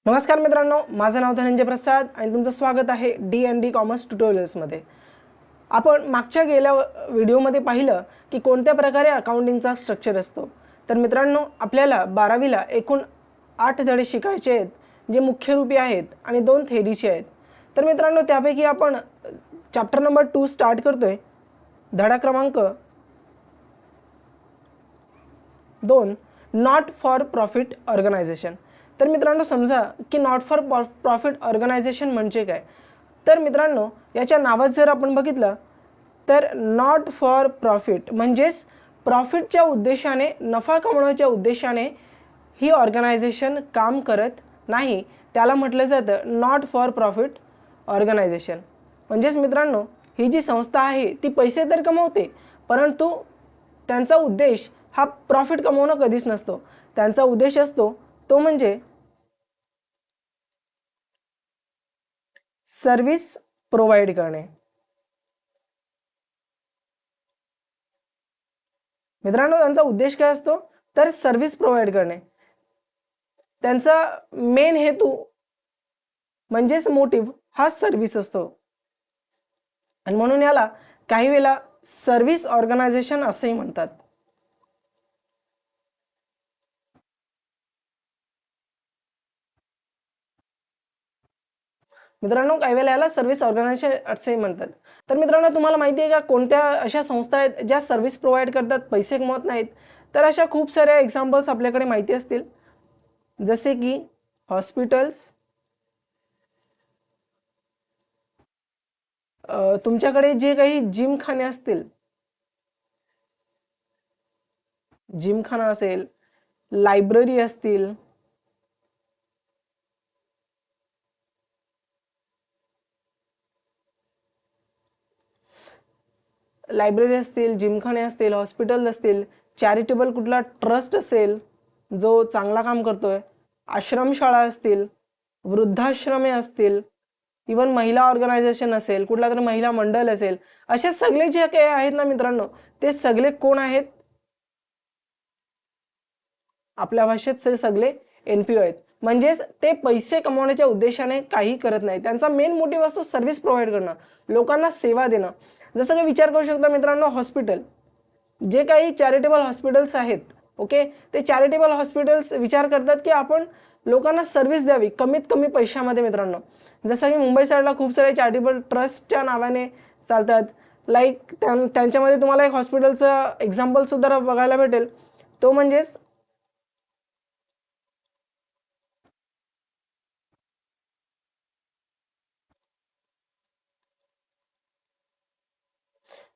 नमस्कार मित्रांनो, माझं नाव धनंजय प्रसाद आणि तुमचं स्वागत आहे D&D कॉमर्स ट्युटोरियल्समध्ये। आपण मागच्या गेल्या व्हिडिओमध्ये पाहिलं की कोणत्या प्रकारे अकाउंटिंगचा स्ट्रक्चर असतो। तर मित्रांनो, आपल्याला 12वीला एकूण 8 धडे शिकायचे आहेत, जे मुख्य रूपी आहेत आणि 2 थेअरीचे आहेत। तर मित्रांनो, त्यापैकी आपण चॅप्टर नंबर 2 स्टार्ट करतोय। धडा क्रमांक 2, नॉट फॉर प्रॉफिट ऑर्गनायझेशन। तर मित्रांनो, समजा की नॉट फॉर प्रॉफिट ऑर्गनायझेशन म्हणजे काय। तर मित्रांनो, याच्या नावात जर आपण बघितलं तर नॉट फॉर प्रॉफिट म्हणजेच प्रॉफिटच्या उद्देशाने, नफा कमवण्याच्या उद्देशाने ही ऑर्गनायझेशन काम करत नाही, त्याला म्हटलं जातं नॉट फॉर प्रॉफिट ऑर्गनायझेशन। म्हणजेच मित्रांनो, ही जी संस्था आहे ती पैसे तर कमवते, परंतु त्यांचा उद्देश हा प्रॉफिट कमवणं कधीच नसतो। त्यांचा उद्देश असतो तो म्हणजे सर्व्हिस प्रोव्हाइड करणे। मित्रांनो, त्यांचा उद्देश काय असतो तर सर्व्हिस प्रोव्हाइड करणे। त्यांचा मेन हेतू म्हणजेच मोटिव्ह हा सर्व्हिस असतो आणि म्हणून याला काही वेळा सर्व्हिस ऑर्गनायझेशन असेही म्हणतात। मित्रांनो, काही वेळेला याला सर्व्हिस ऑर्गनायझेशन असेही म्हणतात। तर मित्रांनो, तुम्हाला माहिती आहे का कोणत्या अशा संस्था आहेत ज्या सर्व्हिस प्रोव्हाइड करतात, पैसे कमवत नाहीत। तर अशा खूप साऱ्या एक्झाम्पल्स आपल्याकडे माहिती असतील, जसे की हॉस्पिटल्स, तुमच्याकडे जे काही जिमखाने असतील, जिमखाना असेल, लायब्ररी असतील, लायब्ररी असतील, जिमखाने असतील, हॉस्पिटल असतील, चॅरिटेबल कुठला ट्रस्ट असेल जो चांगला काम करतोय, आश्रमशाळा असतील, वृद्धाश्रमे असतील, इवन महिला ऑर्गनायझेशन असेल, कुठला तरी महिला मंडळ असेल, असे सगळे जे काही आहेत ना मित्रांनो, ते सगळे कोण आहेत? आपल्या भाषेत ते सगळे NPO आहेत। म्हणजेच ते पैसे कमवण्याच्या उद्देशाने काही करत नाही, त्यांचा मेन मोटिव्ह असतो सर्व्हिस प्रोव्हाइड करणं, लोकांना सेवा देणं। जसं की विचार करू शकता मित्रांनो, हॉस्पिटल, जे काही चॅरिटेबल हॉस्पिटल्स आहेत, ओके, ते चॅरिटेबल हॉस्पिटल्स विचार करतात की आपण लोकांना सर्व्हिस द्यावी कमीत कमी पैशामध्ये। मित्रांनो, जसं की मुंबई साईडला खूप सारे चॅरिटेबल ट्रस्टच्या नावाने चालतात, लाईक त्यांच्यामध्ये तुम्हाला एक हॉस्पिटलचं एक्झाम्पल सुद्धा बघायला भेटेल, तो म्हणजेच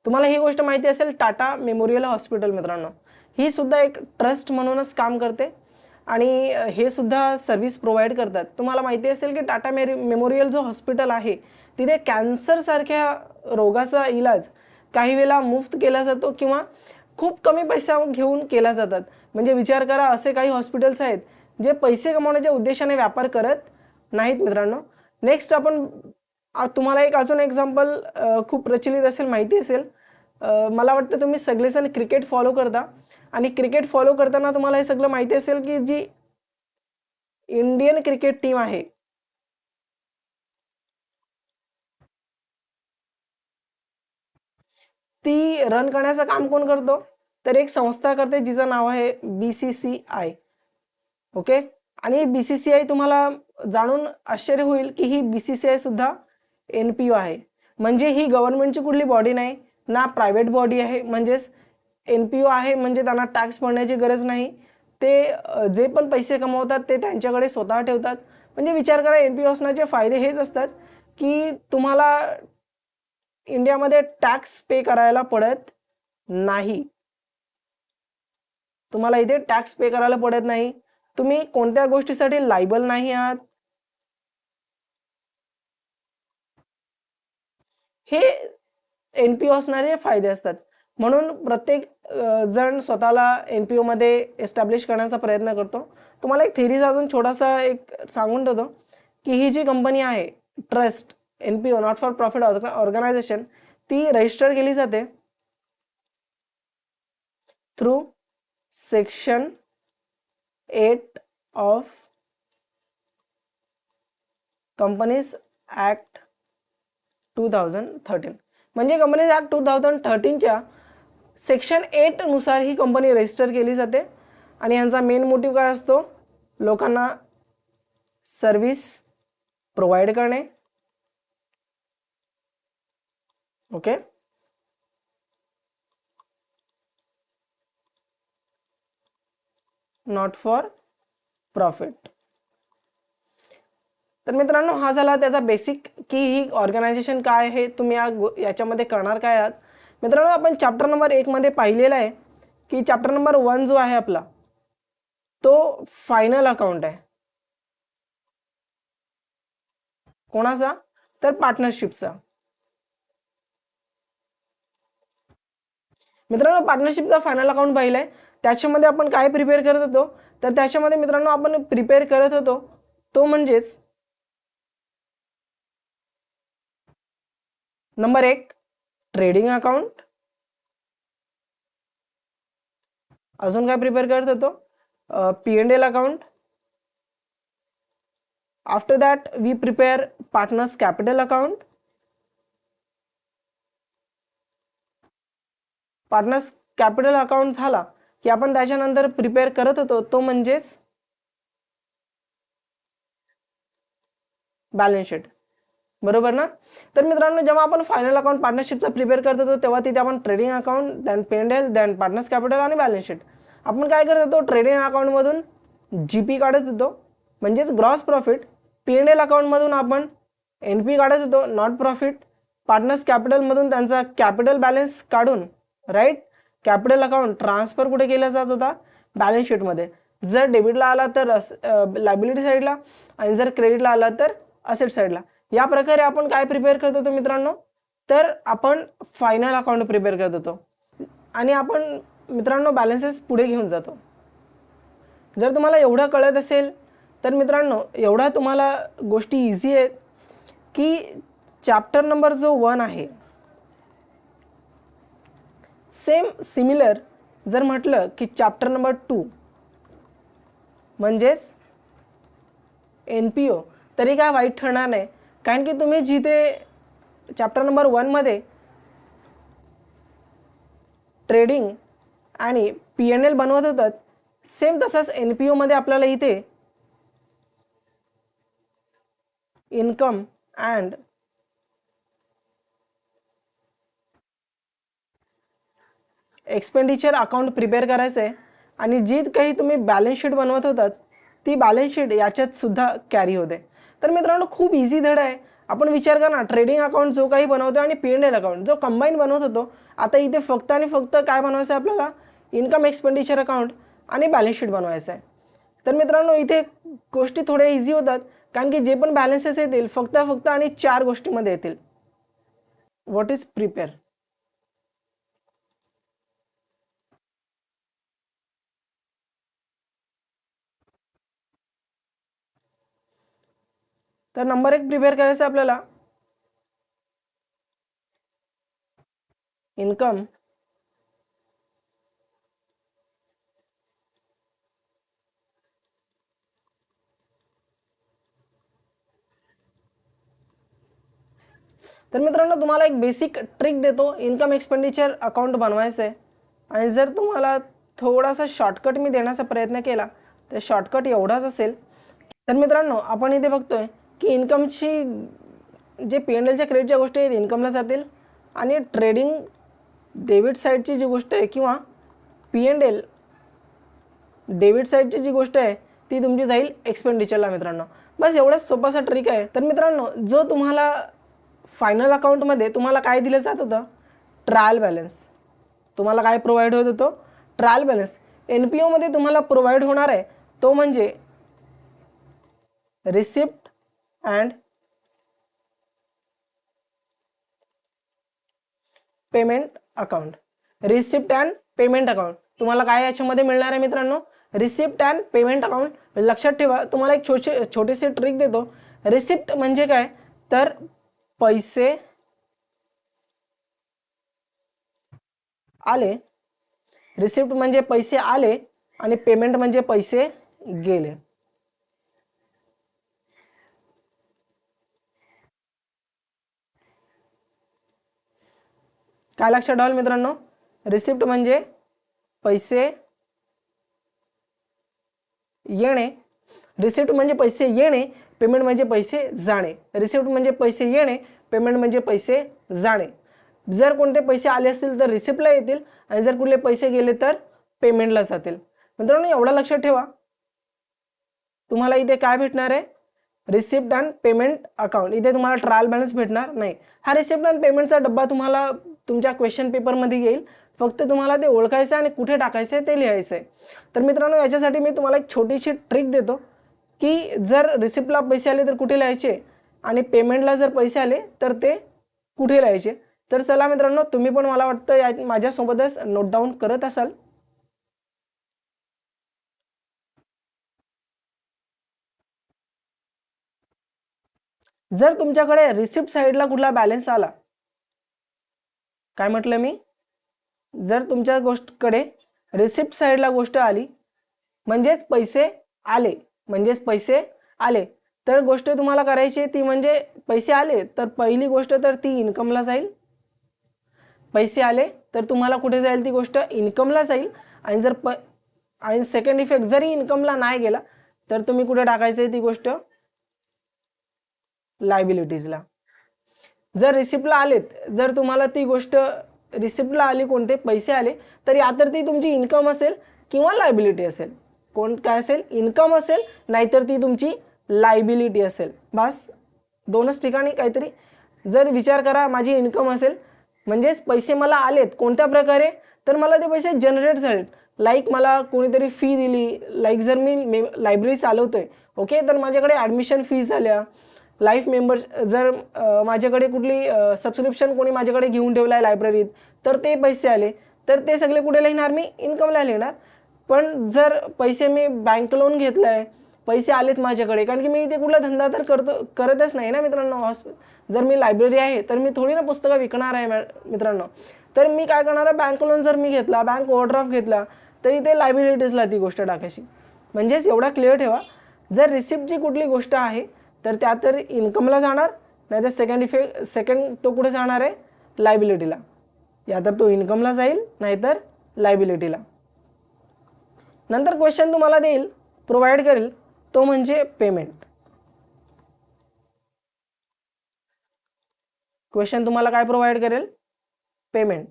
तुम्हाला ही गोष्ट माहिती असेल, टाटा मेमोरियल हॉस्पिटल। मित्रांनो, ही सुद्धा एक ट्रस्ट म्हणूनच काम करते आणि हे सुद्धा सर्व्हिस प्रोव्हाइड करतात। तुम्हाला माहिती असेल की टाटा मेमोरियल जो हॉस्पिटल आहे, तिथे कॅन्सर सारख्या रोगाचा इलाज काही वेळा मुफ्त केला जातो किंवा खूप कमी पैसा घेऊन केला जातात। म्हणजे विचार करा, असे काही हॉस्पिटल्स आहेत जे पैसे कमवण्याच्या उद्देशाने व्यापार करत नाहीत। मित्रांनो, नेक्स्ट आपण तुम्हाला एक अजून एक्झाम्पल खूप प्रचलित असेल, माहिती असेल, मला वाटतं तुम्ही सगळेजण क्रिकेट फॉलो करता आणि क्रिकेट फॉलो करताना तुम्हाला हे सगळं माहिती असेल की जी इंडियन क्रिकेट टीम आहे, ती रन करण्याचं काम कोण करतो तर एक संस्था करते जिचं नाव आहे BCCI, ओके। आणि BCCI तुम्हाला जाणून आश्चर्य होईल की ही BCCI सुद्धा NPO आहे। म्हणजे ही गव्हर्नमेंटची कुठली बॉडी नाही ना, प्रायव्हेट बॉडी आहे। म्हणजेच NPO आहे म्हणजे त्यांना टॅक्स भरण्याची गरज नाही, ते जे पण पैसे कमवतात ते त्यांच्याकडे स्वतः ठेवतात। म्हणजे विचार करा, NPO असण्याचे फायदे हेच असतात की तुम्हाला इंडियामध्ये टॅक्स पे करायला पडत नाही, तुम्हाला इथे टॅक्स पे करायला पडत नाही, तुम्ही कोणत्या गोष्टीसाठी लायबल नाही आहात। हे NPO असणारे फायदे असतात। म्हणून प्रत्येक जण स्वतःला NPO मध्ये एस्टॅब्लिश करण्याचा प्रयत्न करतो। तुम्हाला एक थेअरीचा अजून छोटासा एक सांगून ठेवतो की ही जी कंपनी आहे trust, NPO not for profit organisation, ती रजिस्टर केली जाते through section 8 of companies act 2013. म्हणजे कंपनीज ॲक्ट 2013च्या सेक्शन 8 नुसार ही कंपनी रजिस्टर केली जाते आणि यांचा मेन मोटिव्ह काय असतो? लोकांना सर्व्हिस प्रोव्हाइड करणे. Okay, not for profit. तर मित्रांनो, हा झाला त्याचा बेसिक की ही ऑर्गनायझेशन काय आहे, तुम्ही याच्यामध्ये करणार काय आहात. मित्रांनो, आपण चॅप्टर नंबर 1 मध्ये पाहिलेला आहे की चॅप्टर नंबर 1 जो आहे आपला तो फायनल अकाउंट आहे. कोणाचा? तर पार्टनरशिपचा. मित्रांनो, पार्टनरशिपचा फायनल अकाउंट पाहिलाय. त्याच्यामध्ये आपण काय प्रिपेअर करत होतो? तर त्याच्यामध्ये मित्रांनो आपण प्रिपेअर करत होतो तो म्हणजेच नंबर 1 ट्रेडिंग अकाउंट. अजून काय प्रिपेअर करत होतो? P&L account. After that we prepare partners capital account. Partners capital account झाला की आपण त्याच्यानंतर प्रिपेअर करत होतो तो म्हणजेच बॅलन्स शीट. बरोबर ना? तर मित्रांनो, जेव्हा आपण फायनल अकाउंट पार्टनरशिपचा प्रिपेअर करत होतो तेव्हा तिथे आपण trading account, then P&L, then partners capital आणि बॅलन्स शीट. आपण काय करत होतो? ट्रेडिंग अकाउंटमधून GP काढत होतो म्हणजेच ग्रॉस प्रॉफिट. P&L अकाउंटमधून आपण NP काढत होतो, नॉट प्रॉफिट. पार्टनर्स कॅपिटलमधून त्यांचा कॅपिटल बॅलन्स काढून, राईट, कॅपिटल अकाउंट ट्रान्सफर कुठे केला जात होता? बॅलन्स शीटमध्ये. जर डेबिटला आला तर लायबिलिटी साईडला आणि जर क्रेडिटला आला तर असेट साईडला. या प्रकारे आपण काय प्रिपेअर करत होतो मित्रांनो? तर आपण फायनल अकाउंट प्रिपेअर करत होतो आणि आपण मित्रांनो बॅलन्सेस पुढे घेऊन जातो. जर तुम्हाला एवढं कळत असेल तर मित्रांनो एवढा तुम्हाला गोष्टी इझी आहेत की चॅप्टर नंबर जो 1 आहे, सेम सिमिलर जर म्हटलं की चॅप्टर नंबर 2 म्हणजेच NPO, तरी काय वाईट ठरणार नाही. कारण की तुम्ही जिथे चॅप्टर नंबर 1 मध्ये ट्रेडिंग आणि P&L बनवत होतात, सेम तसंच NPO मध्ये आपल्याला इथे income and expenditure account prepare करायचं आहे आणि जी काही तुम्ही बॅलन्स शीट बनवत होतात ती बॅलन्स शीट याच्यात सुद्धा कॅरी होते. तर मित्रांनो, खूप इझी धडा आहे. आपण विचार करा ना, ट्रेडिंग अकाउंट जो काही बनवतो आणि P&L अकाउंट जो कंबाईन बनवत होतो, आता इथे फक्त आणि फक्त काय बनवायचं आहे आपल्याला? इन्कम एक्सपेंडिचर अकाउंट आणि बॅलन्स शीट बनवायचं आहे. तर मित्रांनो, इथे गोष्टी थोड्या इझी होतात कारण की जे पण बॅलन्सेस येतील फक्त आणि 4 गोष्टीमध्ये येतील. What is prepare? तर नंबर 1 प्रिपेअर करायचं आपल्याला इन्कम तर मित्रांनो, तुम्हाला एक बेसिक ट्रिक देतो. इन्कम एक्सपेंडिचर अकाउंट बनवायचं आहे आणि जर तुम्हाला थोडासा शॉर्टकट मी देण्याचा प्रयत्न केला तर शॉर्टकट एवढाच असेल. तर मित्रांनो, आपण इथे बघतोय की इन्कमची जे P&Lच्या क्रेडिटच्या गोष्टी आहेत इन्कमला जातील आणि ट्रेडिंग डेबिट साईडची जी गोष्ट आहे किंवा P&L डेबिट साईडची जी गोष्ट आहे ती तुमची जाईल एक्सपेंडिचरला. मित्रांनो, बस एवढाच सोपासा ट्रिक आहे. तर मित्रांनो, जो तुम्हाला फायनल अकाउंटमध्ये तुम्हाला काय दिलं जात होतं? Trial balance. तुम्हाला काय प्रोव्हाइड होत होतो? Trial balance. NPO मध्ये तुम्हाला प्रोव्हाइड होणार आहे तो म्हणजे receipt and payment account. Receipt and payment account तुम्हाला काय याच्यामध्ये मिळणार आहे मित्रांनो? Receipt and payment account. लक्षात ठेवा, तुम्हाला एक छोटीशी ट्रिक देतो. रिसिप्ट म्हणजे काय? तर पैसे आले. रिसिप्ट म्हणजे पैसे आले आणि पेमेंट म्हणजे पैसे गेले. काय लक्षात ठेवाल मित्रांनो, रिसिप्ट म्हणजे पैसे येणे, रिसिप्ट म्हणजे पैसे येणे, पेमेंट म्हणजे पैसे जाणे. रिसिप्ट म्हणजे पैसे येणे, पेमेंट म्हणजे पैसे जाणे. जर कोणते पैसे आले असतील तर रिसिप्टला येतील आणि जर कुठले पैसे गेले तर पेमेंटला जातील. मित्रांनो एवढं लक्षात ठेवा. तुम्हाला इथे काय भेटणार आहे, रिसिप्ट अँड पेमेंट अकाउंट. इथे तुम्हाला ट्रायल बॅलन्स भेटणार नाही. हा रिसिप्ट अँड पेमेंटचा डब्बा तुम्हाला तुमच्या क्वेश्चन पेपरमध्ये येईल, फक्त तुम्हाला ते ओळखायचं आणि कुठे टाकायचं आहे ते लिहायचं आहे. तर मित्रांनो याच्यासाठी मी तुम्हाला एक छोटीशी ट्रिक देतो की जर रिसिप्टला पैसे आले तर कुठे लिहायचे आणि पेमेंटला जर पैसे आले तर ते कुठे लिहायचे. तर चला मित्रांनो, तुम्ही पण मला वाटतं माझ्यासोबतच नोट डाऊन करत असाल. जर तुमच्याकडे रिसिप्ट साईडला कुठला बॅलन्स आला, काय म्हटलं मी, जर तुमच्या गोष्टकडे रिसिप्ट साईडला गोष्ट आली म्हणजेच पैसे आले, तर गोष्ट तुम्हाला करायची ती म्हणजे पैसे आले तर पहिली गोष्ट तर ती इन्कमला जाईल. पैसे आले तर तुम्हाला कुठे जाईल ती गोष्ट, इन्कमला जाईल. आणि जर आणि सेकंड इफेक्ट जरी इन्कमला नाही गेला तर तुम्ही कुठे टाकायचं ती गोष्ट, लायबिलिटीजला. जर रिसिप्टला आलेत, जर तुम्हाला ती गोष्ट रिसिप्टला आली, कोणते पैसे आले, तर या तर ती तुमची इन्कम असेल किंवा लायबिलिटी असेल. काय असेल, इन्कम असेल, नाहीतर ती तुमची लायबिलिटी असेल. बस दोनच ठिकाणी काहीतरी जर विचार करा. माझी इन्कम असेल म्हणजेच पैसे मला आलेत, कोणत्या प्रकारे, तर मला ते पैसे जनरेट झालेत. लाईक मला कोणीतरी फी दिली, लाईक जर मी लायब्ररी चालवतोय, ओके, तर माझ्याकडे ॲडमिशन फीज झाल्या, लाईफ मेंबर, जर माझ्याकडे कुठली सबस्क्रिप्शन कोणी माझ्याकडे घेऊन ठेवलं आहे लायब्ररीत तर ते पैसे आले, तर ते सगळे कुठे लिहिणार मी, इन्कमला लिहिणार. पण जर पैसे मी बँक लोन घेतलं आहे, पैसे आलेत माझ्याकडे, कारण की मी इथे कुठला धंदा तर करतच नाही ना मित्रांनो. जर मी लायब्ररी आहे तर मी थोडी ना पुस्तकं विकणार आहे मित्रांनो. तर मी काय करणार आहे, बँक लोन जर मी घेतला, बँक ओव्हरड्राफ्ट घेतला, तर इथे लायबिलिटीजला ती गोष्ट टाकायची. म्हणजेच एवढा क्लिअर ठेवा, जर रिसिप्टची कुठली गोष्ट आहे तर त्या तर इन्कमला जाणार, नाहीतर सेकंड तो कुठे जाणार आहे, लायबिलिटीला. या तर तो इन्कमला जाईल, नाहीतर लायबिलिटीला. नंतर क्वेश्चन तुम्हाला देईल, प्रोव्हाइड करेल, तो म्हणजे पेमेंट. क्वेश्चन तुम्हाला काय प्रोव्हाइड करेल, पेमेंट.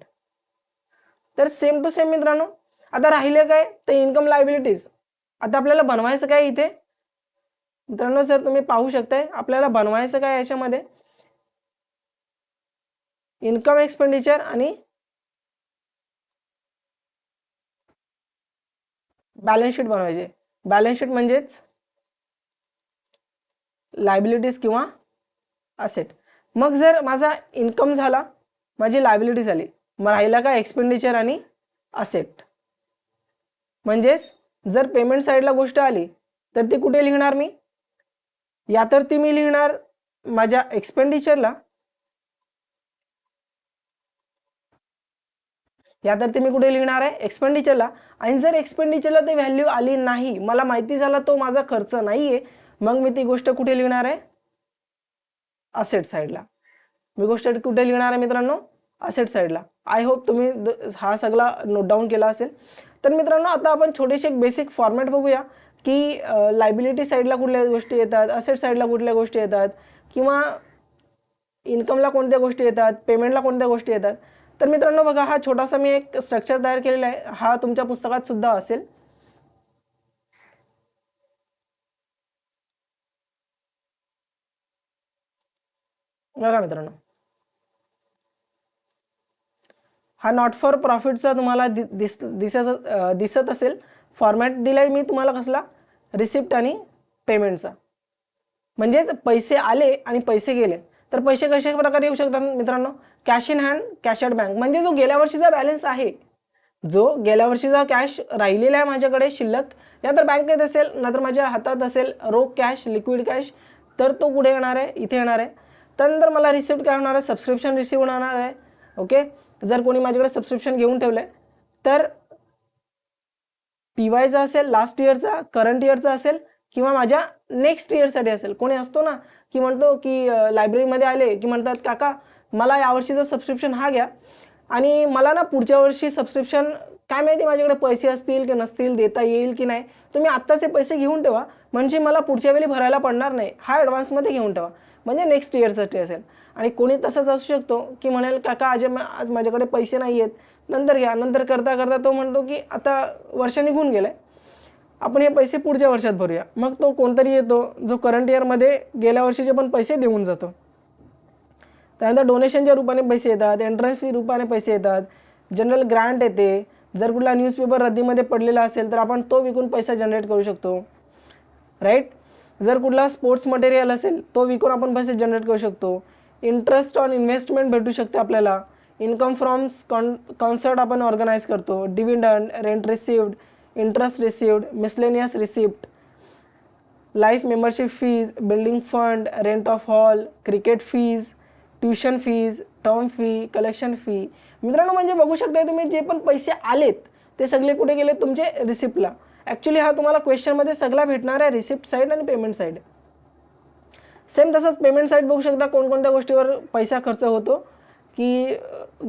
तर सेम टू सेम मित्रांनो, आता राहिले काय, ते इन्कम लायबिलिटीज. आता आपल्याला बनवायचं काय इथे मित्रांनो, सर तुम्ही पाहू शकताय आपल्याला बनवायचं काय याच्यामध्ये, इन्कम एक्सपेंडिचर आणि बॅलन्स शीट बनवायचे. बॅलन्स शीट म्हणजेच लायबिलिटीज किंवा असेट. मग जर माझा इन्कम झाला, माझी लायबिलिटी झाली, मग राहिला का एक्सपेंडिचर आणि असेट. म्हणजेच जर पेमेंट साईडला गोष्ट आली तर ती कुठे लिहिणार मी, या तर ती मी लिहिणार माझ्या एक्सपेंडिचरला, या तर ती मी कुठे लिहिणार आहे, एक्सपेंडिचरला. आणि जर एक्सपेंडिचरला ते व्हॅल्यू आली नाही, मला माहिती झाला तो माझा खर्च नाहीये, मग मी ती गोष्ट कुठे लिहिणार आहे, असेट साईडला. मी गोष्ट कुठे लिहिणार आहे मित्रांनो, असेट साईडला. आय होप तुम्ही हा सगळा नोट डाऊन केला असेल. तर मित्रांनो आता आपण छोटेसे एक बेसिक फॉर्मॅट बघूया की लायबिलिटी साईडला कुठल्या गोष्टी येतात, असेट साईडला कुठल्या गोष्टी येतात, किंवा इन्कमला कोणत्या गोष्टी येतात, पेमेंटला कोणत्या गोष्टी येतात. तर मित्रांनो बघा, हा छोटासा मी एक स्ट्रक्चर तयार केलेला आहे, हा तुमच्या पुस्तकात सुद्धा असेल. बघा मित्रांनो, हा नॉट फॉर प्रॉफिटचा तुम्हाला दिसत असेल फॉर्मॅट दिलाय मी तुम्हाला, कसला, रिसिप्ट आणि पेमेंटचा. म्हणजेच पैसे आले आणि पैसे गेले, तर पैसे कशा प्रकारे येऊ शकतात मित्रांनो, cash in hand, cash at bank. म्हणजे जो गेल्या वर्षीचा बॅलन्स आहे, जो गेल्या वर्षीचा कॅश राहिलेला आहे माझ्याकडे शिल्लक, या तर बँकेत असेल, नाहीतर माझ्या हातात असेल रोख कॅश, लिक्विड कॅश, तर तो कुठे येणार आहे, इथे येणार आहे. त्यानंतर मला रिसिप्ट काय होणार आहे, सबस्क्रिप्शन रिसिव्ह होणार आहे. ओके, जर कोणी माझ्याकडे सबस्क्रिप्शन घेऊन ठेवलंय तर PYचा असेल, लास्ट इयरचा, करंट इयरचा असेल, किंवा माझ्या नेक्स्ट इयरसाठी असेल. कोणी असतो ना की म्हणतो की लायब्ररीमध्ये आले की म्हणतात, काका मला यावर्षीचं सबस्क्रिप्शन हा घ्या आणि मला ना पुढच्या वर्षी सबस्क्रिप्शन काय माहिती माझ्याकडे पैसे असतील की नसतील, देता येईल की नाही. तुम्ही आत्ताचे पैसे घेऊन ठेवा, म्हणजे मला पुढच्या वेळी भरायला पडणार नाही. हा ॲडव्हान्समध्ये घेऊन ठेवा, म्हणजे नेक्स्ट इयरसाठी असेल. आणि कोणी तसंच असू शकतो की म्हणेल काका आज माझ्याकडे पैसे नाही आहेत, नंतर घ्या. नंतर करता करता तो म्हणतो की आता वर्ष निघून गेलं आहे, आपण हे पैसे पुढच्या वर्षात भरूया. मग तो कोणतरी येतो जो करंट इयरमध्ये गेल्या वर्षीचे पण पैसे देऊन जातो. त्यानंतर डोनेशनच्या रूपाने पैसे येतात, एंट्रन्स फी रूपाने पैसे येतात, जनरल ग्रँट येते. जर कुठला न्यूजपेपर रद्दीमध्ये पडलेला असेल तर आपण तो विकून पैसा जनरेट करू शकतो, राईट. जर कुठला स्पोर्ट्स मटेरियल असेल तो विकून आपण पैसे जनरेट करू शकतो. इंटरेस्ट ऑन इन्व्हेस्टमेंट भेटू शकते आपल्याला. इन्कम फ्रॉम कॉन्सर्ट आपण ऑर्गनाईज करतो. Dividend, rent received, interest received, miscellaneous receipt, life membership fees, building fund, rent of hall, cricket fees, tuition fees, term fee, collection fee. मित्रांनो, म्हणजे बघू शकता तुम्ही जे पण पैसे आलेत ते सगळे कुठे गेले, तुमचे रिसिप्टला. ॲक्च्युली हा तुम्हाला क्वेश्चनमध्ये सगळा भेटणार आहे, रिसिप्ट साईड आणि पेमेंट साईड. सेम तसंच पेमेंट साईड बघू शकता कोणकोणत्या गोष्टीवर पैसा खर्च होतो, की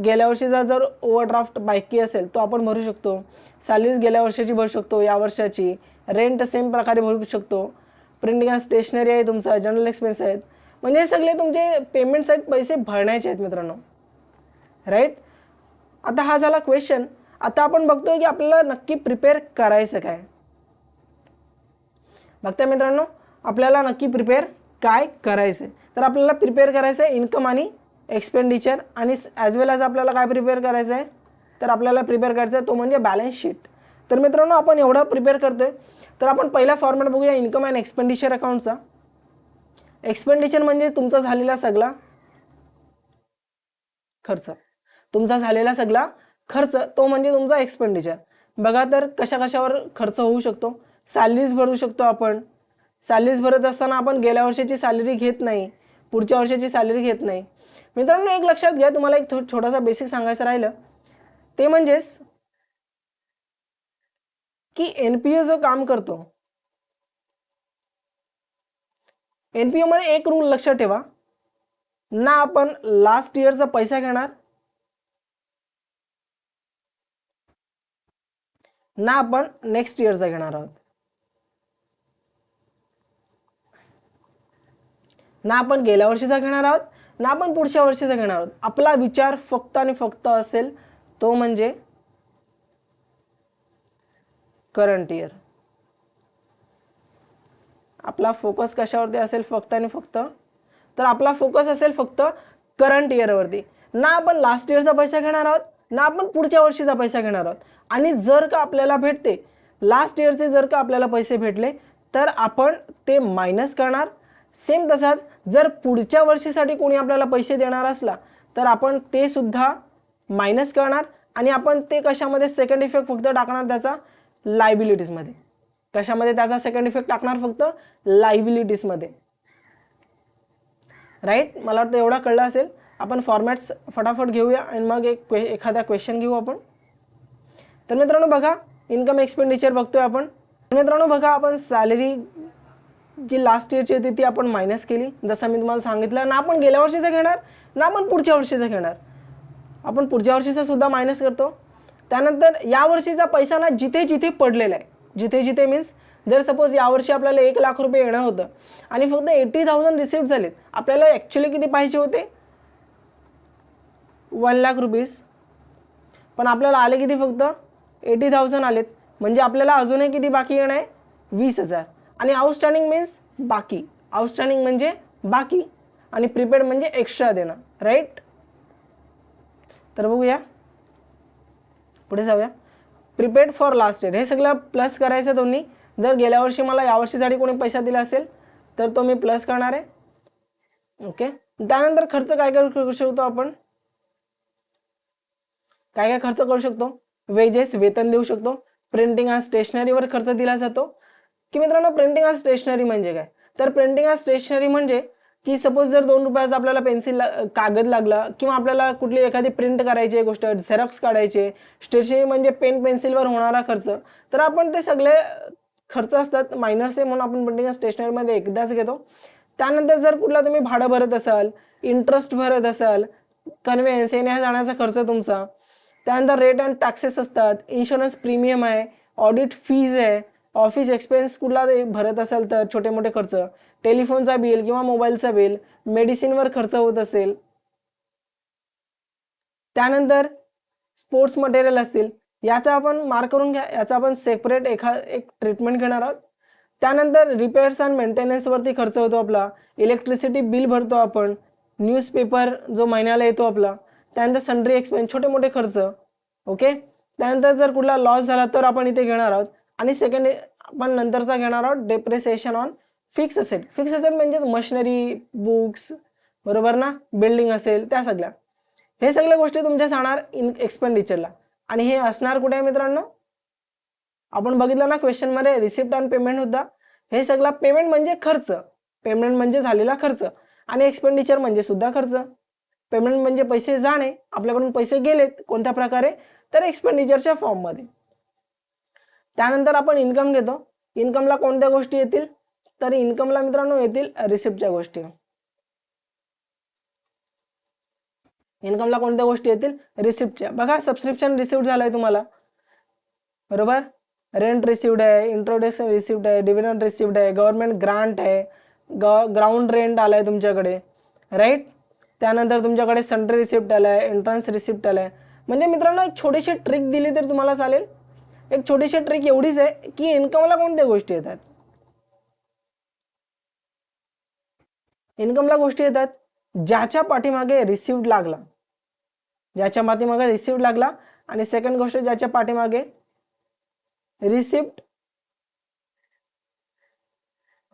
गेल्या वर्षीचा जर ओव्हरड्राफ्ट बाकी असेल तो आपण भरू शकतो. सॅलरीज गेल्या वर्षाची भरू शकतो, या वर्षाची. रेंट सेम प्रकारे भरू शकतो. प्रिंटिंग अँड स्टेशनरी आहे तुमचा, जनरल एक्सपेन्स आहेत. म्हणजे हे सगळे तुमचे पेमेंट साईड पैसे भरण्याचे आहेत मित्रांनो, राईट. आता हा झाला क्वेश्चन. आता आपण बघतोय की आपल्याला नक्की प्रिपेअर करायचं काय. बघता मित्रांनो, आपल्याला नक्की प्रिपेअर काय करायचं आहे. तर आपल्याला प्रिपेअर करायचं आहे इन्कम आणि एक्सपेंडिचर, आणि ॲज वेल ॲज आपल्याला काय प्रिपेअर करायचं आहे, तर आपल्याला प्रिपेअर करायचं आहे तो म्हणजे बॅलन्स शीट. तर मित्रांनो, आपण एवढा प्रिपेअर करतोय, तर आपण पहिला फॉर्मॅट बघूया इन्कम अँड एक्सपेंडिचर अकाउंटचा. एक्सपेंडिचर म्हणजे तुमचा झालेला सगळा खर्च. तुमचा झालेला सगळा खर्च तो म्हणजे तुमचा एक्सपेंडिचर. बघा तर कशा कशावर खर्च होऊ शकतो. सॅलरीज भरू शकतो आपण. सॅलरीज भरत असताना आपण गेल्या वर्षाची सॅलरी घेत नाही, पुढच्या वर्षाची सॅलरी घेत नाही. मित्रांनो, एक लक्षात घ्या, तुम्हाला एक छोटासा बेसिक सांगायचं राहिलं ते म्हणजेच की एनपीओ जो काम करतो, एनपीओ मध्ये एक रूल लक्षात ठेवा, ना आपण लास्ट इयरचा पैसा घेणार, ना आपण नेक्स्ट इयरचा घेणार आहोत. ना आपण गेल्या वर्षीचा घेणार आहोत, ना आपण पुढच्या वर्षीचा घेणार आहोत. आपला विचार फक्त आणि फक्त असेल तो म्हणजे करंट इयर. आपला फोकस कशावरती असेल फक्त आणि फक्त, तर आपला फोकस असेल फक्त करंट इयरवरती. ना आपण लास्ट इयरचा पैसा घेणार आहोत, ना आपण पुढच्या वर्षीचा पैसा घेणार आहोत. आणि जर का आपल्याला भेटते लास्ट इयरचे, जर का आपल्याला पैसे भेटले तर आपण ते मायनस करणार. सेम तसाच जर पुढच्या वर्षीसाठी कोणी आपल्याला पैसे देणार असला तर आपण ते सुद्धा मायनस करणार. आणि आपण ते कशामध्ये सेकंड इफेक्ट फक्त टाकणार त्याचा लायबिलिटीजमध्ये. कशामध्ये त्याचा सेकंड इफेक्ट टाकणार, फक्त लायबिलिटीजमध्ये, राईट. मला वाटतं एवढा कळलं असेल. आपण फॉर्मॅट्स फटाफट घेऊया आणि मग एखादा क्वेश्चन घेऊ आपण. तर मित्रांनो बघा, इन्कम एक्सपेंडिचर बघतोय आपण. मित्रांनो बघा, आपण सॅलरी जी लास्ट इयरची होती ती आपण मायनस केली. जसं मी तुम्हाला सांगितलं, ना आपण गेल्या वर्षीचा घेणार, ना आपण पुढच्या वर्षीचा घेणार. आपण पुढच्या वर्षीचा सुद्धा मायनस करतो. त्यानंतर या वर्षीचा पैसा ना जिथे जिथे पडलेला आहे, जिथे जिथे मीन्स जर सपोज यावर्षी आपल्याला 1 लाख रुपये येणं होतं आणि फक्त 80,000 रिसिव्ह झालेत. आपल्याला ॲक्च्युली किती पाहिजे होते, 1 लाख रुपीज, पण आपल्याला आले किती, फक्त 80,000 आलेत. म्हणजे आपल्याला अजूनही किती बाकी येणं आहे, 20,000. आणि आउटस्टँडिंग मीन्स बाकी. आउटस्टँडिंग म्हणजे बाकी आणि प्रीपेड म्हणजे एक्स्ट्रा देणं, राईट. तर बघूया, पुढे जाऊया. प्रीपेड फॉर लास्ट इयर, हे सगळं प्लस करायचं दोन्ही. जर गेल्या वर्षी मला यावर्षीसाठी कोणी पैसा दिला असेल तर तो मी प्लस करणार आहे, ओके. त्यानंतर खर्च काय काय करू शकतो आपण, काय काय खर्च करू शकतो. वेजेस, वेतन देऊ शकतो. प्रिंटिंग अँड स्टेशनरीवर खर्च दिला जातो. की मित्रांनो, प्रिंटिंग अँड स्टेशनरी म्हणजे काय, तर प्रिंटिंग अँड स्टेशनरी म्हणजे की सपोज जर 2 रुपयाचा आपल्याला पेन्सिल कागद लागला, किंवा आपल्याला कुठली एखादी प्रिंट करायची आहे गोष्ट, झेरॉक्स काढायचे, स्टेशनरी म्हणजे पेन पेन्सिलवर होणारा खर्च, तर आपण ते सगळे खर्च असतात मायनर्स आहे म्हणून आपण प्रिंटिंग अँड स्टेशनरीमध्ये एकदाच घेतो. त्यानंतर जर कुठला तुम्ही भाडं भरत असाल, इंटरेस्ट भरत असाल, कन्व्हेन्स येण्या जाण्याचा खर्च तुमचा, त्यानंतर रेट अँड टॅक्सेस असतात, इन्शुरन्स प्रीमियम आहे, ऑडिट फीज आहे, ऑफिस एक्सपेन्स कुठला भरत असेल तर छोटे मोठे खर्च, टेलिफोनचा बिल किंवा मोबाईलचा बिल, मेडिसिनवर खर्च होत असेल, त्यानंतर स्पोर्ट्स मटेरियल असतील, याचा आपण मार्क करून घ्या, याचा आपण सेपरेट एक ट्रीटमेंट घेणार आहोत. त्यानंतर रिपेअर्स अँड मेंटेनन्सवरती खर्च होतो आपला, इलेक्ट्रिसिटी बिल भरतो आपण, न्यूजपेपर जो महिन्याला येतो आपला, त्यानंतर सन्ड्री एक्सपेन्स छोटे मोठे खर्च. ओके, त्यानंतर जर कुठला लॉस झाला तर आपण इथे घेणार आहोत. आणि सेकंड आपण नंतरचा घेणार आहोत depreciation on fix asset. Fix asset म्हणजे मशिनरी, बुक्स, बरोबर ना, बिल्डिंग असेल त्या सगळ्या, हे सगळ्या गोष्टी तुमच्या जाणार इन एक्सपेंडिचरला. आणि हे असणार कुठे आहे मित्रांनो, आपण बघितलं ना क्वेश्चन मध्ये रिसिप्ट अँड पेमेंट होता. हे सगळा पेमेंट म्हणजे खर्च, पेमेंट म्हणजे झालेला खर्च, आणि एक्सपेंडिचर म्हणजे सुद्धा खर्च. पेमेंट म्हणजे पैसे जाणे, आपल्याकडून पैसे गेलेत कोणत्या प्रकारे, तर एक्सपेंडिचरच्या फॉर्म मध्ये. त्यानंतर आपण इन्कम घेतो. इन्कमला कोणत्या गोष्टी येतील, तर इन्कमला मित्रांनो येतील रिसिप्टच्या गोष्टी. इन्कमला कोणत्या गोष्टी येतील, रिसिप्टच्या. बघा सबस्क्रिप्शन रिसिप्ट झालाय तुम्हाला, बरोबर, रेंट रिसिव्ड आहे, इंट्रोडक्शन रिसिप्ट आहे, डिव्हिडंड रिसिप्ट आहे, गव्हर्नमेंट ग्रांट आहे, ग्राउंड रेंट आलाय तुमच्याकडे, राईट. त्यानंतर तुमच्याकडे सन्ड्री रिसिप्ट आलाय, एंट्रन्स रिसिप्ट आलाय. म्हणजे मित्रांनो एक छोटीशी ट्रिक दिली तर तुम्हाला चालेल. एक छोटीशी ट्रिक एवढीच आहे की इन्कमला कोणत्या गोष्टी येतात, इन्कमला गोष्टी येतात ज्याच्या पाठीमागे रिसिव्ड लागला, ज्याच्या पाठीमागे रिसिव्ड लागला. आणि सेकंड गोष्ट, ज्याच्या पाठीमागे रिसिप्ट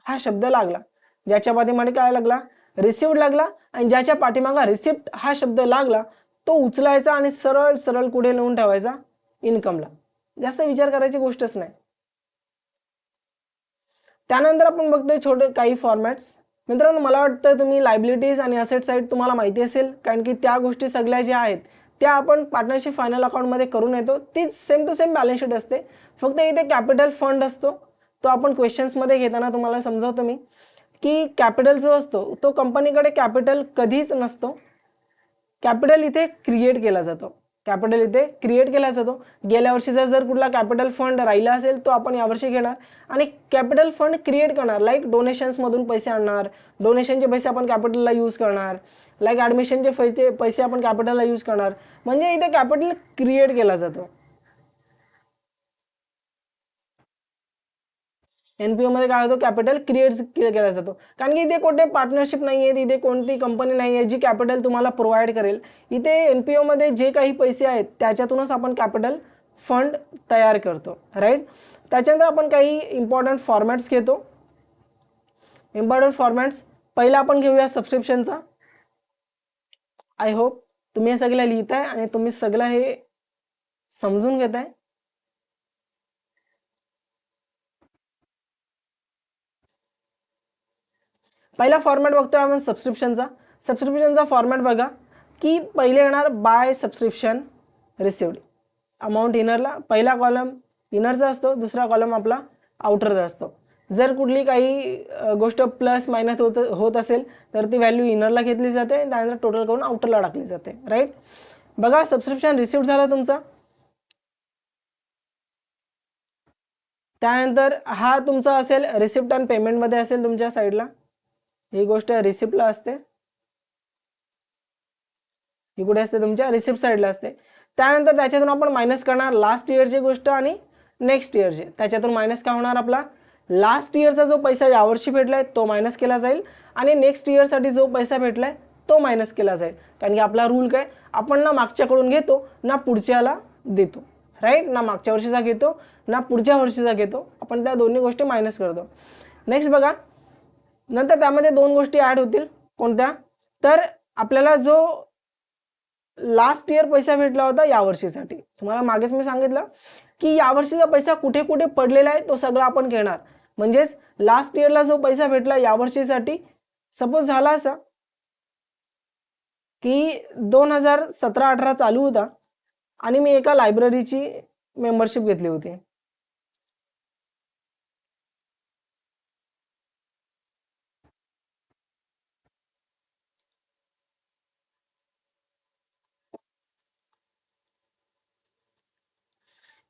हा शब्द लागला, ज्याच्या पाठीमागे काय लागला, रिसिव्ड लागला. आणि ज्याच्या पाठीमागा रिसिप्ट हा शब्द लागला तो उचलायचा आणि सरळ सरळ कुठे लिहून ठेवायचा, इन्कमला. जास्त विचार करायची गोष्टच नाही. त्यानंतर आपण बघतोय छोटे काही फॉर्मॅट्स. मित्रांनो मला वाटतं तुम्ही लायबिलिटीज आणि असेट साईड तुम्हाला माहिती असेल, कारण की त्या गोष्टी सगळ्या ज्या आहेत त्या आपण पार्टनरशिप फायनल अकाउंटमध्ये करून येतो. तीच same to same balance sheet असते, फक्त इथे कॅपिटल फंड असतो. तो आपण क्वेश्चन्समध्ये घेताना तुम्हाला समजावतो मी, की कॅपिटल जो असतो तो कंपनीकडे कॅपिटल कधीच नसतो. कॅपिटल इथे क्रिएट केला जातो, कॅपिटल इथे क्रिएट केला जातो. गेल्या वर्षीचा जर कुठला कॅपिटल फंड राहिला असेल तो आपण यावर्षी घेणार आणि कॅपिटल फंड क्रिएट करणार. लाईक डोनेशन्समधून पैसे आणणार, डोनेशनचे पैसे आपण कॅपिटलला यूज करणार. लाईक ॲडमिशनचे पैसे आपण कॅपिटलला यूज करणार. म्हणजे इथे कॅपिटल क्रिएट केला जातो. एनपीओ मध्ये काय होतं, कॅपिटल क्रिएट केला जातो. कारण की इथे कोणते पार्टनरशिप नाही आहे, इथे कोणती कंपनी नाही आहे जी कॅपिटल तुम्हाला प्रोव्हाइड करेल. इथे एनपीओ मध्ये जे काही पैसे आहेत त्याच्यातूनच आपण कॅपिटल फंड तयार करतो, राईट. त्याच्यानंतर आपण काही इम्पॉर्टंट फॉर्मॅट्स घेतो. इम्पॉर्टंट फॉर्मॅट्स पहिला आपण घेऊया सबस्क्रिप्शनचा. आय होप तुम्ही हे सगळं लिहिताय आणि तुम्ही सगळं हे समजून घेताय. पहिला फॉर्मॅट बघतोय आपण सबस्क्रिप्शनचा. सबस्क्रिप्शनचा फॉर्मॅट बघा की पहिले येणार बाय सबस्क्रिप्शन रिसिव्ड. अमाऊंट इनरला पहिला कॉलम इनरचा असतो, दुसरा कॉलम आपला आउटरचा असतो. जर कुठली काही गोष्ट प्लस मायनस होत असेल तर ती व्हॅल्यू इनरला घेतली जाते, त्यानंतर टोटल करून आउटरला टाकली जाते, राईट. बघा सबस्क्रिप्शन रिसिव्ड झाला तुमचा. त्यानंतर हा तुमचा असेल रिसिप्ट अँड पेमेंटमध्ये असेल तुमच्या साईडला, ही गोष्ट रिसिप्टला असते, ही कुठे असते तुमच्या रिसिप्ट साईडला असते. त्यानंतर त्याच्यातून आपण मायनस करणार लास्ट इयरची गोष्ट आणि नेक्स्ट इयरची. त्याच्यातून मायनस काय होणार, आपला लास्ट इयरचा जो पैसा यावर्षी भेटलाय तो मायनस केला जाईल आणि नेक्स्ट इयरसाठी जो पैसा भेटलाय तो मायनस केला जाईल. कारण की आपला रूल काय, आपण ना मागच्याकडून घेतो ना पुढच्याला देतो, राईट. ना मागच्या वर्षीचा घेतो ना पुढच्या वर्षीचा घेतो, आपण त्या दोन्ही गोष्टी मायनस करतो. नेक्स्ट बघा, नंतर त्यामध्ये दोन गोष्टी ऍड होतील. कोणत्या, तर आपल्याला जो लास्ट इयर पैसा भेटला होता यावर्षीसाठी, तुम्हाला मागेच मी सांगितलं की यावर्षीचा पैसा कुठे कुठे पडलेला आहे तो सगळं आपण घेणार. म्हणजेच लास्ट इयरला जो पैसा भेटला यावर्षीसाठी, सपोज झाला असा की 2017-18 चालू होता आणि मी एका लायब्ररीची मेंबरशिप घेतली होती.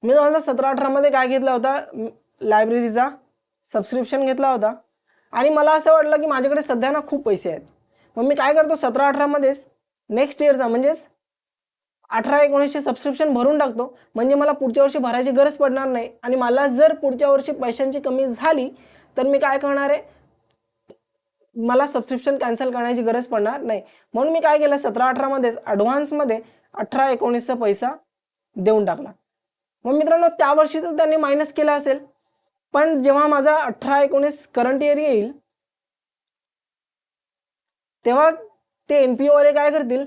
मी 2017-18 मध्ये काय घेतला होता, लायब्ररीचा सबस्क्रिप्शन घेतला होता आणि मला असं वाटलं की माझ्याकडे सध्या ना खूप पैसे आहेत. मग मी काय करतो 17-18 मध्येच नेक्स्ट इयरचा म्हणजेच 18-19चे सबस्क्रिप्शन भरून टाकतो, म्हणजे मला पुढच्या वर्षी भरायची गरज पडणार नाही. आणि मला जर पुढच्या वर्षी पैशांची कमी झाली तर मी काय करणार आहे, मला सबस्क्रिप्शन कॅन्सल करण्याची गरज पडणार नाही. म्हणून मी काय केलं 17-18 मध्येच ॲडव्हान्समध्ये 18-19चा पैसा देऊन टाकला. मग मित्रांनो त्या वर्षी तर त्यांनी मायनस केला असेल, पण जेव्हा माझा 18-19 करंट इयर येईल तेव्हा ते NPO वाले काय करतील,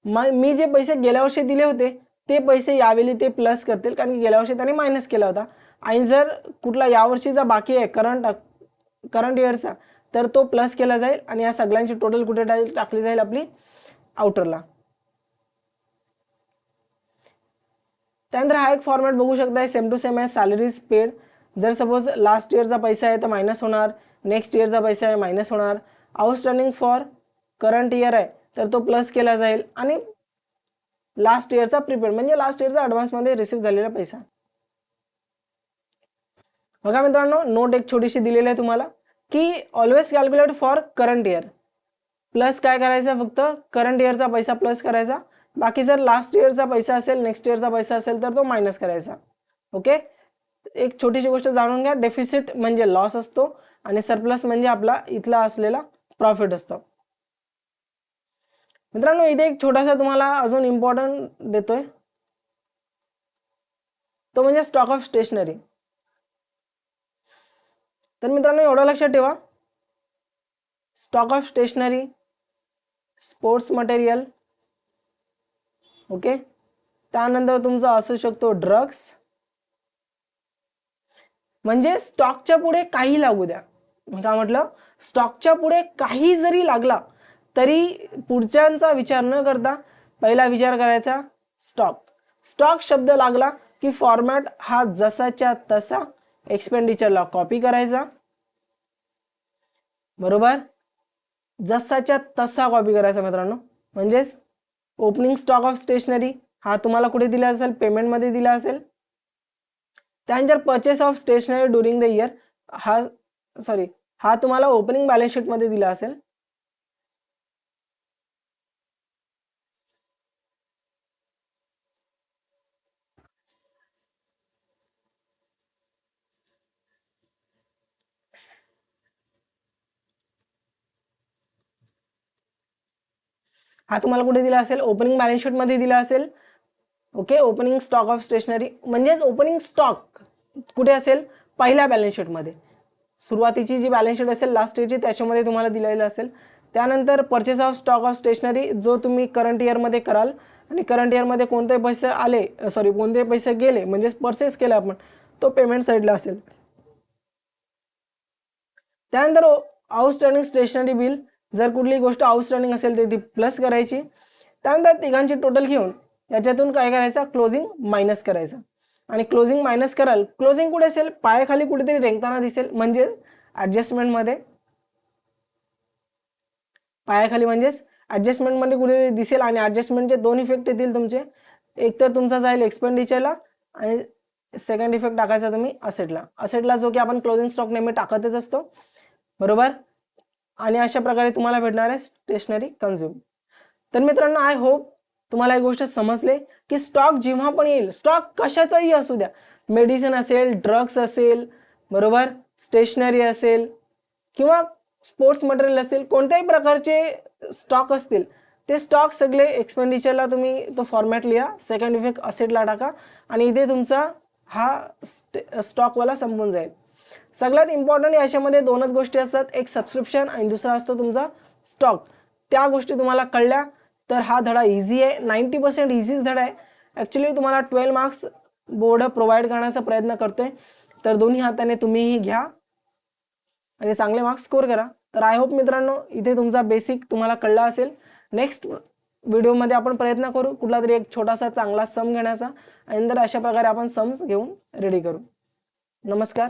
मी जे पैसे गेल्या वर्षी दिले होते ते पैसे यावेळी ते प्लस करतील, कारण की गेल्या वर्षी त्यांनी मायनस केला होता. आणि जर कुठला यावर्षीचा बाकी आहे करंट इयरचा तर तो प्लस केला जाईल आणि या सगळ्यांची टोटल कुठे टाकली जाईल, आपली आउटरला. त्यानंतर हा एक फॉर्मॅट बघू शकता, सेम टू सेम आहे, सॅलरीज पेड. जर सपोज लास्ट इयरचा पैसा आहे तर मायनस होणार, नेक्स्ट इयरचा पैसा आहे मायनस होणार, आउटस्टँडिंग फॉर करंट इयर आहे तर तो प्लस केला जाईल, आणि लास्ट इयरचा प्रीपेड म्हणजे लास्ट इयरचा ॲडव्हान्समध्ये रिसीव्ह झालेला पैसा. बघा मित्रांनो, नोट एक छोटीशी दिलेली आहे तुम्हाला की always calculate for current year. Plus काय करायचं, फक्त करंट इयरचा पैसा प्लस करायचा, बाकी जर लास्ट इयरचा पैसा असेल, नेक्स्ट इयरचा पैसा असेल तर तो मायनस करायचा. ओके, एक छोटीशी गोष्ट जाणून घ्या, डेफिसिट म्हणजे लॉस असतो आणि सरप्लस म्हणजे आपला इथला असलेला प्रॉफिट असतो. मित्रांनो इथे एक छोटासा तुम्हाला अजून इम्पॉर्टंट देतोय, तो म्हणजे स्टॉक ऑफ स्टेशनरी. तर मित्रांनो एवढं लक्षात ठेवा, stock of stationery, sports material, okay, त्यानंतर तुमचा असू शकतो ड्रग्स, म्हणजे स्टॉकच्या पुढे काही लागू द्या. मी काय म्हटलं, स्टॉकच्या पुढे काही जरी लागला तरी पुढच्यांचा विचार न करता पहिला विचार करायचा स्टॉक. स्टॉक शब्द लागला की फॉर्मॅट हा जसाच्या तसा एक्सपेंडिचरला कॉपी करायचा, बरोबर, जसाच्या तसा कॉपी करायचा मित्रांनो. म्हणजेच ओपनिंग स्टॉक ऑफ स्टेशनरी हा तुम्हाला कुठे दिला असेल, पेमेंटमध्ये दिला असेल. त्यानंतर purchase of stationery during the year हा तुम्हाला ओपनिंग बॅलन्स शीट मध्ये दिला असेल. हा तुम्हाला कुठे दिला असेल, ओपनिंग बॅलन्स शीट मध्ये दिला असेल. Okay, opening stock of stationery म्हणजे ओपनिंग स्टॉक कुठे असेल, पहिल्या बॅलन्स शीट मध्ये. सुरुवातीची जी बॅलन्स शीट असेल लास्ट इयरची त्याच्यामध्ये तुम्हाला दिलेलं असेल. त्यानंतर purchase of stock of stationery जो तुम्ही करंट इयर मध्ये कराल आणि करंट इयर मध्ये कोणते पैसे आले, कोणते पैसे गेले म्हणजे परचेस केले आपण, तो पेमेंट साईडला असेल. त्यानंतर आउटस्टँडिंग स्टेशनरी बिल, जर कुठली गोष्ट आउटस्टँडिंग असेल तर ती प्लस करायची. त्यानंतर तिघांची टोटल घेऊन याच्यातून काय करायचं, क्लोजिंग मायनस करायचं. आणि क्लोजिंग मायनस कराल, क्लोजिंग कुठे असेल, पायाखाली कुठेतरी रेंगताना दिसेल म्हणजेच ॲडजस्टमेंटमध्ये, पायाखाली म्हणजेच ॲडजस्टमेंटमध्ये कुठेतरी दिसेल. आणि ॲडजस्टमेंटचे दोन इफेक्ट येतील तुमचे, एक तर तुमचा जाईल एक्सपेंडिचरला आणि सेकंड इफेक्ट टाकायचा तुम्ही असेटला जो की आपण क्लोजिंग स्टॉक नेहमी टाकतच असतो, बरोबर. आणि अशा प्रकारे तुम्हाला भेटणार आहे स्टेशनरी कन्झ्युम. तर मित्रांनो आय होप तुम्हाला एक गोष्ट समजले की स्टॉक जेव्हा पण येईल, स्टॉक कशाचाही असू द्या, मेडिसिन असेल, ड्रग्स असेल, बरोबर, स्टेशनरी असेल किंवा स्पोर्ट्स मटेरियल असतील, कोणत्याही प्रकारचे स्टॉक असतील, ते स्टॉक सगळे एक्सपेंडिचरला तुम्ही तो फॉर्मॅट लिहा, सेकंड इफेक्ट असेटला टाका आणि इथे तुमचा हा स्टॉकवाला संपून जाईल. सगळ्यात इम्पॉर्टंट याच्यामध्ये दोनच गोष्टी असतात, एक सबस्क्रिप्शन आणि दुसरा असतो तुमचा स्टॉक. त्या गोष्टी तुम्हाला कळल्या तर हा धडा इझी आहे, 90% इझीच धडा आहे. ॲक्च्युली तुम्हाला 12 मार्क्स बोर्ड प्रोव्हाइड करण्याचा प्रयत्न करतोय, तर दोन्ही हाताने तुम्हीही घ्या आणि चांगले मार्क्स स्कोर करा. तर आय होप मित्रांनो इथे तुमचा बेसिक तुम्हाला कळला असेल. नेक्स्ट व्हिडिओमध्ये आपण प्रयत्न करू कुठला तरी एक छोटासा चांगला सम घेण्याचा आणि नंतर अशा प्रकारे आपण सम्स घेऊन रेडी करू. नमस्कार.